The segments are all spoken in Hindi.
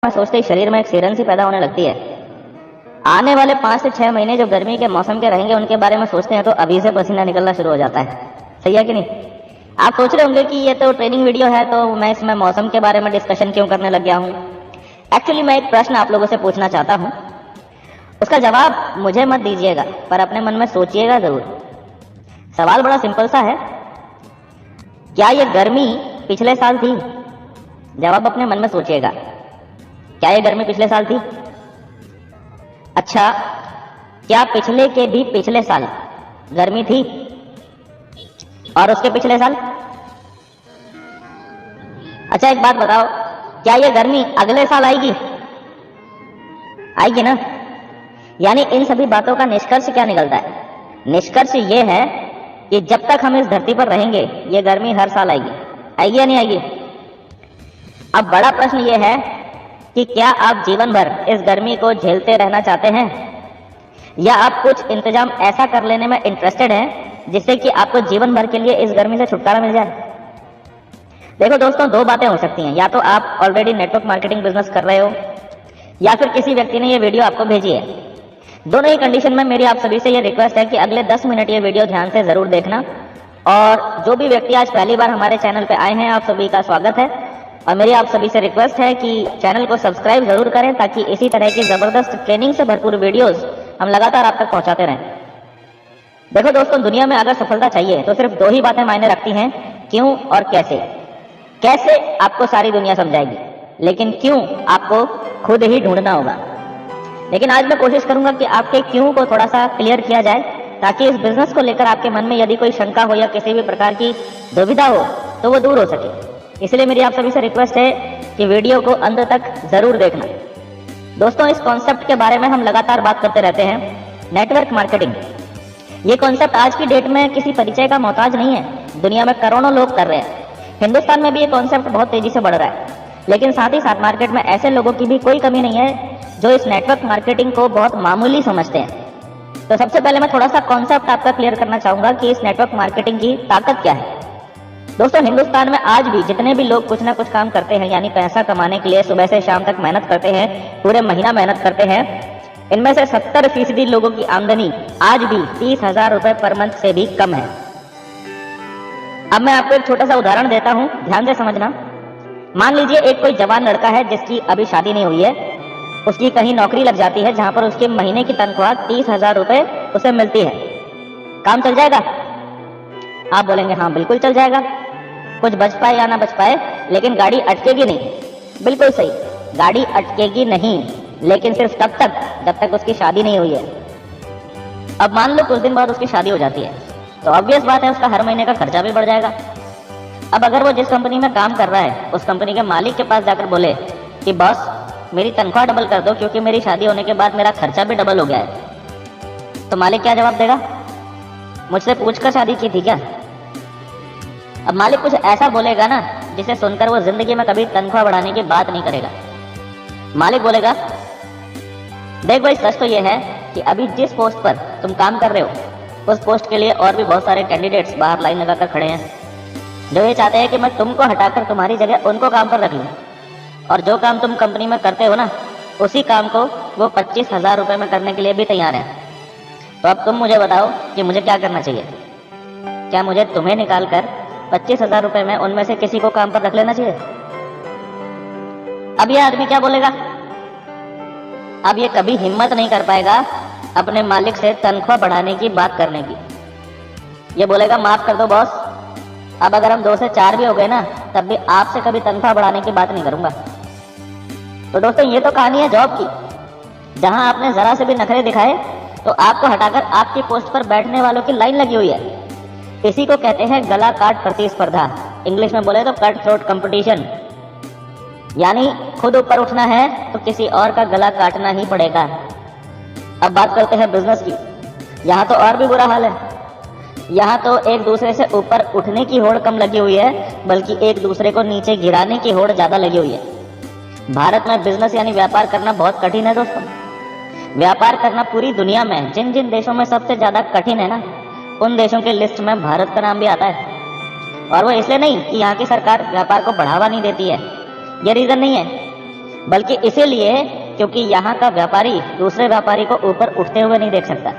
का सोचते ही शरीर में एक सिरन सी पैदा होने लगती है। आने वाले 5 से 6 महीने जो गर्मी के मौसम के रहेंगे उनके बारे में सोचते हैं तो अभी से पसीना निकलना शुरू हो जाता है। सही है कि नहीं? आप सोच रहे होंगे कि ये तो ट्रेनिंग वीडियो है तो मैं इसमें मौसम के बारे में डिस्कशन क्यों करने लग गया हूँ। एक्चुअली मैं एक प्रश्न आप लोगों से पूछना चाहता हूँ, उसका जवाब मुझे मत दीजिएगा पर अपने मन में सोचिएगा जरूर। सवाल बड़ा सिंपल सा है, क्या ये गर्मी पिछले साल थी? जवाब अपने मन में सोचिएगा, क्या ये गर्मी पिछले साल थी? अच्छा, क्या पिछले के भी पिछले साल गर्मी थी और उसके पिछले साल? अच्छा एक बात बताओ, क्या ये गर्मी अगले साल आएगी? आएगी ना? यानी इन सभी बातों का निष्कर्ष क्या निकलता है? निष्कर्ष ये है कि जब तक हम इस धरती पर रहेंगे ये गर्मी हर साल आएगी। आएगी या नहीं आएगी? अब बड़ा प्रश्न ये है कि क्या आप जीवन भर इस गर्मी को झेलते रहना चाहते हैं या आप कुछ इंतजाम ऐसा कर लेने में इंटरेस्टेड हैं जिससे कि आपको जीवन भर के लिए इस गर्मी से छुटकारा मिल जाए। देखो दोस्तों, दो बातें हो सकती हैं, या तो आप ऑलरेडी नेटवर्क मार्केटिंग बिजनेस कर रहे हो या फिर किसी व्यक्ति ने ये वीडियो आपको भेजी है। दोनों ही कंडीशन में मेरी आप सभी से ये रिक्वेस्ट है कि अगले 10 मिनट ये वीडियो ध्यान से जरूर देखना। और जो भी व्यक्ति आज पहली बार हमारे चैनल पे आए हैं, आप सभी का स्वागत है और मेरी आप सभी से रिक्वेस्ट है कि चैनल को सब्सक्राइब जरूर करें ताकि इसी तरह की जबरदस्त ट्रेनिंग से भरपूर वीडियोस हम लगातार आप तक पहुंचाते रहें। देखो दोस्तों, दुनिया में अगर सफलता चाहिए तो सिर्फ दो ही बातें मायने रखती हैं, क्यों और कैसे। कैसे आपको सारी दुनिया समझाएगी, लेकिन क्यों आपको खुद ही ढूंढना होगा। लेकिन आज मैं कोशिश करूंगा कि आपके क्यों को थोड़ा सा क्लियर किया जाए ताकि इस बिजनेस को लेकर आपके मन में यदि कोई शंका हो या किसी भी प्रकार की दुविधा हो तो वो दूर हो सके। इसलिए मेरी आप सभी से रिक्वेस्ट है कि वीडियो को अंत तक जरूर देखना। दोस्तों, इस कॉन्सेप्ट के बारे में हम लगातार बात करते रहते हैं, नेटवर्क मार्केटिंग। ये कॉन्सेप्ट आज की डेट में किसी परिचय का मोहताज नहीं है, दुनिया में करोड़ों लोग कर रहे हैं। हिंदुस्तान में भी ये कॉन्सेप्ट बहुत तेजी से बढ़ रहा है, लेकिन साथ ही साथ मार्केट में ऐसे लोगों की भी कोई कमी नहीं है जो इस नेटवर्क मार्केटिंग को बहुत मामूली समझते हैं। तो सबसे पहले मैं थोड़ा सा कॉन्सेप्ट आपका क्लियर करना चाहूंगा कि इस नेटवर्क मार्केटिंग की ताकत क्या है। दोस्तों, हिंदुस्तान में आज भी जितने भी लोग कुछ ना कुछ काम करते हैं, यानी पैसा कमाने के लिए सुबह से शाम तक मेहनत करते हैं, पूरे महीना मेहनत करते हैं, इनमें से 70% लोगों की आमदनी आज भी 30,000 रुपए पर मंथ से भी कम है। अब मैं आपको एक छोटा सा उदाहरण देता हूं, ध्यान से समझना। मान लीजिए एक कोई जवान लड़का है जिसकी अभी शादी नहीं हुई है, उसकी कहीं नौकरी लग जाती है जहां पर उसके महीने की तनख्वाह 30,000 रुपए उसे मिलती है। काम चल जाएगा? आप बोलेंगे हाँ बिल्कुल चल जाएगा, कुछ बच पाए या ना बच पाए, लेकिन गाड़ी अटकेगी नहीं। बिल्कुल सही, गाड़ी अटकेगी नहीं, लेकिन सिर्फ तब तक जब तक उसकी शादी नहीं हुई है। अब मान लो कुछ दिन बाद उसकी शादी हो जाती है तो ऑब्वियस बात है उसका हर महीने का खर्चा भी बढ़ जाएगा। अब अगर वो जिस कंपनी में काम कर रहा है उस कंपनी के मालिक के पास जाकर बोले कि बॉस मेरी तनख्वाह डबल कर दो क्योंकि मेरी शादी होने के बाद मेरा खर्चा भी डबल हो गया है, तो मालिक क्या जवाब देगा? मुझसे पूछकर शादी की थी क्या? अब मालिक कुछ ऐसा बोलेगा ना जिसे सुनकर वो जिंदगी में कभी तनख्वाह बढ़ाने की बात नहीं करेगा। मालिक बोलेगा, देख भाई सच तो ये है कि अभी जिस पोस्ट पर तुम काम कर रहे हो उस पोस्ट के लिए और भी बहुत सारे कैंडिडेट्स बाहर लाइन लगाकर खड़े हैं जो ये चाहते हैं कि मैं तुमको हटाकर तुम्हारी जगह उनको काम पर रख लूं, और जो काम तुम कंपनी में करते हो ना उसी काम को वो 25,000 रुपए में करने के लिए भी तैयार है। तो अब तुम मुझे बताओ कि मुझे क्या करना चाहिए? क्या मुझे तुम्हें निकाल कर 25,000 रुपए में उनमें से किसी को काम पर रख लेना चाहिए? अब ये आदमी क्या बोलेगा? अब ये कभी हिम्मत नहीं कर पाएगा अपने मालिक से तनख्वाह बढ़ाने की बात करने की। ये बोलेगा माफ कर दो बॉस, अब अगर हम 2 से 4 भी हो गए ना तब भी आपसे कभी तनख्वाह बढ़ाने की बात नहीं करूंगा। तो दोस्तों, ये तो कहानी है जॉब की, जहां आपने जरा से भी नखरे दिखाए तो आपको हटाकर आपकी पोस्ट पर बैठने वालों की लाइन लगी हुई है। इसी को कहते हैं गला काट प्रतिस्पर्धा, इंग्लिश में बोले तो कट थ्रोट कंपटीशन। यानी खुद ऊपर उठना है तो किसी और का गला काटना ही पड़ेगा। अब बात करते हैं बिजनेस की। यहाँ तो और भी बुरा हाल है, यहाँ तो एक दूसरे से ऊपर उठने की होड़ कम लगी हुई है बल्कि एक दूसरे को नीचे गिराने की होड़ ज्यादा लगी हुई है। भारत में बिजनेस यानी व्यापार करना बहुत कठिन है दोस्तों। व्यापार करना पूरी दुनिया में जिन जिन देशों में सबसे ज्यादा कठिन है ना, उन देशों की लिस्ट में भारत का नाम भी आता है। और वो इसलिए नहीं कि यहाँ की सरकार व्यापार को बढ़ावा नहीं देती है, ये रीजन नहीं है, बल्कि इसीलिए क्योंकि यहाँ का व्यापारी दूसरे व्यापारी को ऊपर उठते हुए नहीं देख सकता।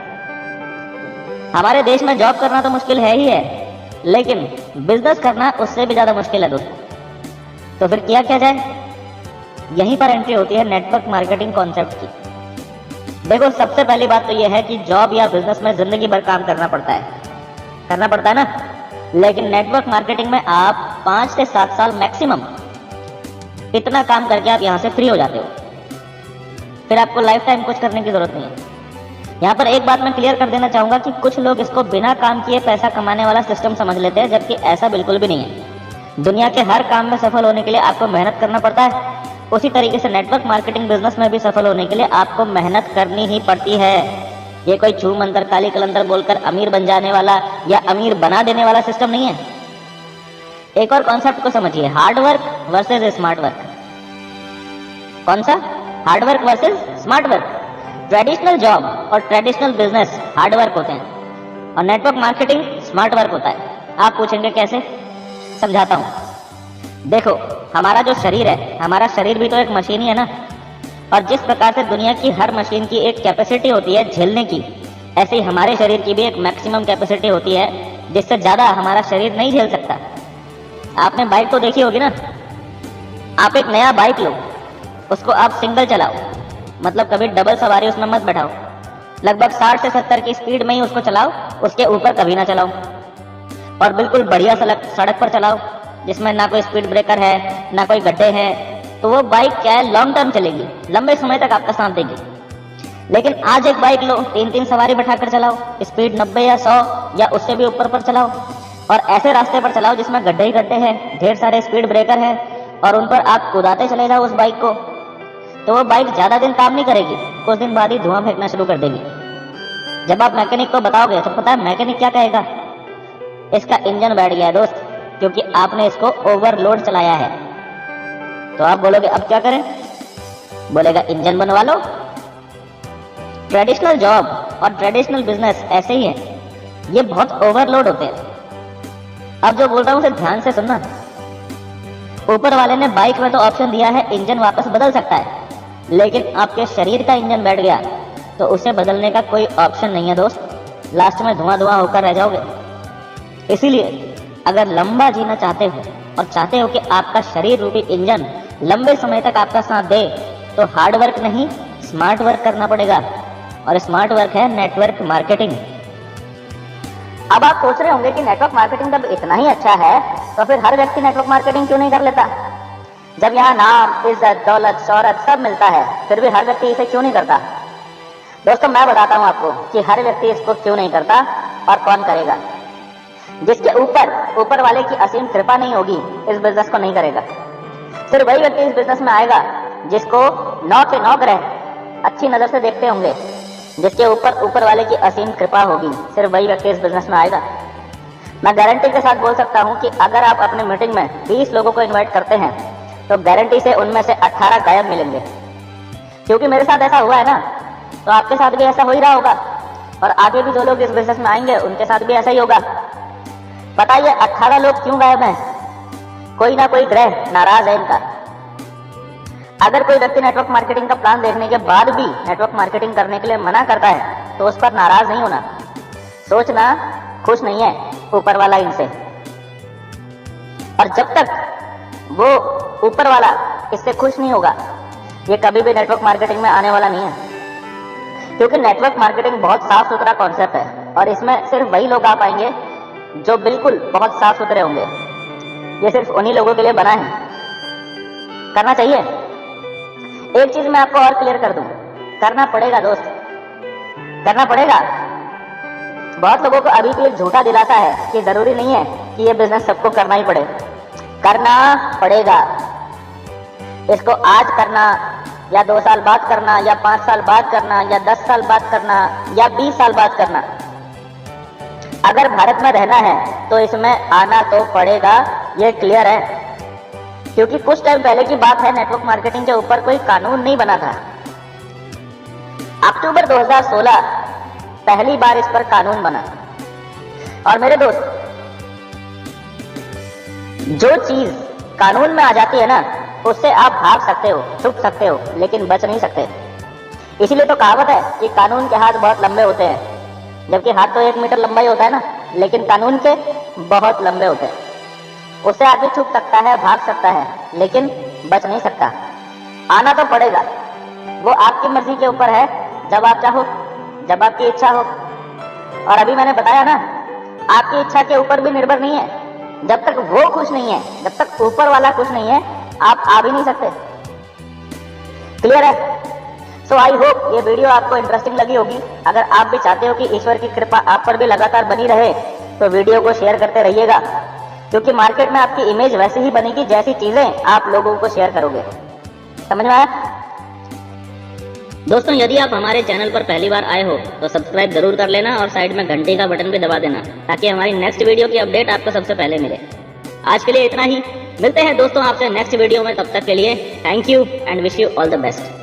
हमारे देश में जॉब करना तो मुश्किल है ही है, लेकिन बिजनेस करना उससे भी ज्यादा मुश्किल है दोस्तों। तो फिर क्या जाए? यहीं पर एंट्री होती है नेटवर्क मार्केटिंग कॉन्सेप्ट की। देखो, सबसे पहली बात तो यह है कि जॉब या बिजनेस में जिंदगी भर काम करना पड़ता है ना। लेकिन नेटवर्क मार्केटिंग में आप 5 से 7 साल मैक्सिमम इतना काम करके आप यहाँ से फ्री हो जाते हो। फिर आपको लाइफ टाइम कुछ करने की जरूरत नहीं है। यहाँ पर एक बात मैं क्लियर कर देना चाहूंगा कि कुछ लोग इसको बिना काम किए पैसा कमाने वाला सिस्टम समझ लेते हैं, जबकि ऐसा बिल्कुल भी नहीं है। दुनिया के हर काम में सफल होने के लिए आपको मेहनत करना पड़ता है। उसी तरीके से नेटवर्क मार्केटिंग बिजनेस में भी सफल होने के लिए आपको मेहनत करनी ही पड़ती है। ये कोई छू मंतर काली कलंदर बोलकर अमीर बन जाने वाला या अमीर बना देने वाला सिस्टम नहीं है। एक और कॉन्सेप्ट को समझिए, hard work versus smart work. कौन सा? Hard work versus smart work. Traditional job और ट्रेडिशनल बिजनेस हार्ड वर्क होते हैं और नेटवर्क मार्केटिंग स्मार्ट वर्क होता है। आप पूछेंगे कैसे? समझाता हूं। देखो, हमारा जो शरीर है, हमारा शरीर भी तो एक मशीन ही है ना। और जिस प्रकार से दुनिया की हर मशीन की एक कैपेसिटी होती है झेलने की, ऐसे ही हमारे शरीर की भी एक मैक्सिमम कैपेसिटी होती है, जिससे ज्यादा हमारा शरीर नहीं झेल सकता। आपने बाइक तो देखी होगी ना। आप एक नया बाइक लो, उसको आप सिंगल चलाओ, मतलब कभी डबल सवारी उसमें मत बैठाओ। लगभग 60 से 70 की स्पीड में ही उसको चलाओ, उसके ऊपर कभी ना चलाओ। और बिल्कुल बढ़िया सड़क पर चलाओ जिसमें ना कोई स्पीड ब्रेकर है ना कोई गड्ढे हैं, तो वो बाइक क्या है, लॉन्ग टर्म चलेगी, लंबे समय तक आपका साथ देगी। लेकिन आज एक बाइक लो, 3-3 सवारी बैठाकर चलाओ, स्पीड 90 या 100 या उससे भी ऊपर पर चलाओ, और ऐसे रास्ते पर चलाओ जिसमें गड्ढे ही गड्ढे हैं, ढेर सारे स्पीड ब्रेकर हैं, और उन पर आप कुदाते चले जाओ उस बाइक को, तो वो बाइक ज्यादा दिन काम नहीं करेगी, कुछ दिन बाद ही धुआं फेंकना शुरू कर देगी। जब आप मैकेनिक को बताओगे तो पता है मैकेनिक क्या कहेगा? इसका इंजन बैठ गया है दोस्त, क्योंकि आपने इसको ओवरलोड चलाया है। तो आप बोलोगे अब क्या करें? बोलेगा इंजन बनवा लो। ट्रेडिशनल जॉब और ट्रेडिशनल बिजनेस ऐसे ही है, ये बहुत ओवरलोड होते हैं। अब जो बोल रहा हूं उसे ध्यान से सुनना। ऊपर वाले ने बाइक में तो ऑप्शन दिया है इंजन वापस बदल सकता है, लेकिन आपके शरीर का इंजन बैठ गया तो उसे बदलने का कोई ऑप्शन नहीं है दोस्त। लास्ट में धुआं धुआं होकर रह जाओगे। इसीलिए अगर लंबा जीना चाहते हो और चाहते हो कि आपका शरीर रूपी इंजन लंबे समय तक आपका साथ दे, तो हार्ड वर्क नहीं स्मार्ट वर्क करना पड़ेगा, और स्मार्ट वर्क है नेटवर्क मार्केटिंग। अब आप सोच रहे होंगे कि नेटवर्क मार्केटिंग जब इतना ही अच्छा है तो फिर हर व्यक्ति नेटवर्क मार्केटिंग क्यों नहीं कर लेता? जब यहाँ नाम, इज्जत, दौलत, शोहरत सब मिलता है, फिर भी हर व्यक्ति इसे क्यों नहीं करता? दोस्तों, मैं बताता हूँ आपको कि हर व्यक्ति इसको क्यों नहीं करता और कौन करेगा। जिसके ऊपर वाले की असीम कृपा नहीं होगी, इस बिजनेस को नहीं करेगा। सिर्फ वही व्यक्ति इस बिजनेस में आएगा जिसको 9 के 9 ग्रह अच्छी नजर से देखते होंगे। जिसके ऊपर वाले की असीम कृपा होगी, सिर्फ वही व्यक्ति इस बिजनेस में आएगा। मैं गारंटी के साथ बोल सकता हूं कि अगर आप अपने मीटिंग में 20 लोगों को इनवाइट करते हैं तो गारंटी से उनमें से 18 गायब मिलेंगे। क्योंकि मेरे साथ ऐसा हुआ है ना, तो आपके साथ भी ऐसा हो ही रहा होगा, और आगे भी जो लोग इस बिजनेस में आएंगे उनके साथ भी ऐसा ही होगा। बताइए 18 लोग क्यों गायब हैं? कोई ना कोई ग्रह नाराज है इनका। अगर कोई व्यक्ति नेटवर्क मार्केटिंग का प्लान देखने के बाद भी नेटवर्क मार्केटिंग करने के लिए मना करता है तो उस पर नाराज नहीं होना, सोचना खुश नहीं है ऊपर वाला इनसे। और जब तक वो ऊपर वाला इससे खुश नहीं होगा, ये कभी भी नेटवर्क मार्केटिंग में आने वाला नहीं है। क्योंकि नेटवर्क मार्केटिंग बहुत साफ सुथरा कॉन्सेप्ट है, और इसमें सिर्फ वही लोग आ पाएंगे जो बिल्कुल बहुत साफ सुथरे होंगे। ये सिर्फ उन्हीं लोगों के लिए बना है। करना चाहिए। एक चीज मैं आपको और क्लियर कर दूं, करना पड़ेगा दोस्त, करना पड़ेगा। बहुत लोगों को अभी भी एक झूठा दिलासा है कि जरूरी नहीं है कि ये बिजनेस सबको करना ही पड़े। करना पड़ेगा। इसको आज करना या 2 साल बाद करना या 5 साल बाद करना या 10 साल बाद करना या 20 साल बाद करना, अगर भारत में रहना है तो इसमें आना तो पड़ेगा, ये क्लियर है। क्योंकि कुछ टाइम पहले की बात है, नेटवर्क मार्केटिंग के ऊपर कोई कानून नहीं बना था। अक्टूबर 2016 पहली बार इस पर कानून बना। और मेरे दोस्त, जो चीज कानून में आ जाती है ना, उससे आप भाग सकते हो, छुप सकते हो, लेकिन बच नहीं सकते। इसीलिए तो कहावत है कि कानून के हाथ बहुत लंबे होते हैं, जबकि हाथ तो 1 मीटर लंबा ही होता है ना, लेकिन कानून के बहुत लंबे होते हैं। उससे आदमी छुप सकता है, भाग सकता है, लेकिन बच नहीं सकता। आना तो पड़ेगा, वो आपकी मर्जी के ऊपर है, जब आप चाहो, जब आपकी इच्छा हो। और अभी मैंने बताया ना, आपकी इच्छा के ऊपर भी निर्भर नहीं है। जब तक वो खुश नहीं है, जब तक ऊपर वाला खुश नहीं है, आप आ भी नहीं सकते। क्लियर है? सो आई होप ये वीडियो आपको इंटरेस्टिंग लगी होगी। अगर आप भी चाहते हो कि ईश्वर की कृपा आप पर भी लगातार बनी रहे, तो वीडियो को शेयर करते रहिएगा, क्योंकि मार्केट में आपकी इमेज वैसी ही बनेगी जैसी चीजें आप लोगों को शेयर करोगे। समझ में आया? दोस्तों, यदि आप हमारे चैनल पर पहली बार आए हो तो सब्सक्राइब जरूर कर लेना और साइड में घंटे का बटन भी दबा देना, ताकि हमारी नेक्स्ट वीडियो की अपडेट आपको सबसे पहले मिले। आज के लिए इतना ही। मिलते हैं दोस्तों आपसे नेक्स्ट वीडियो में, तब तक के लिए thank you and wish you all the best.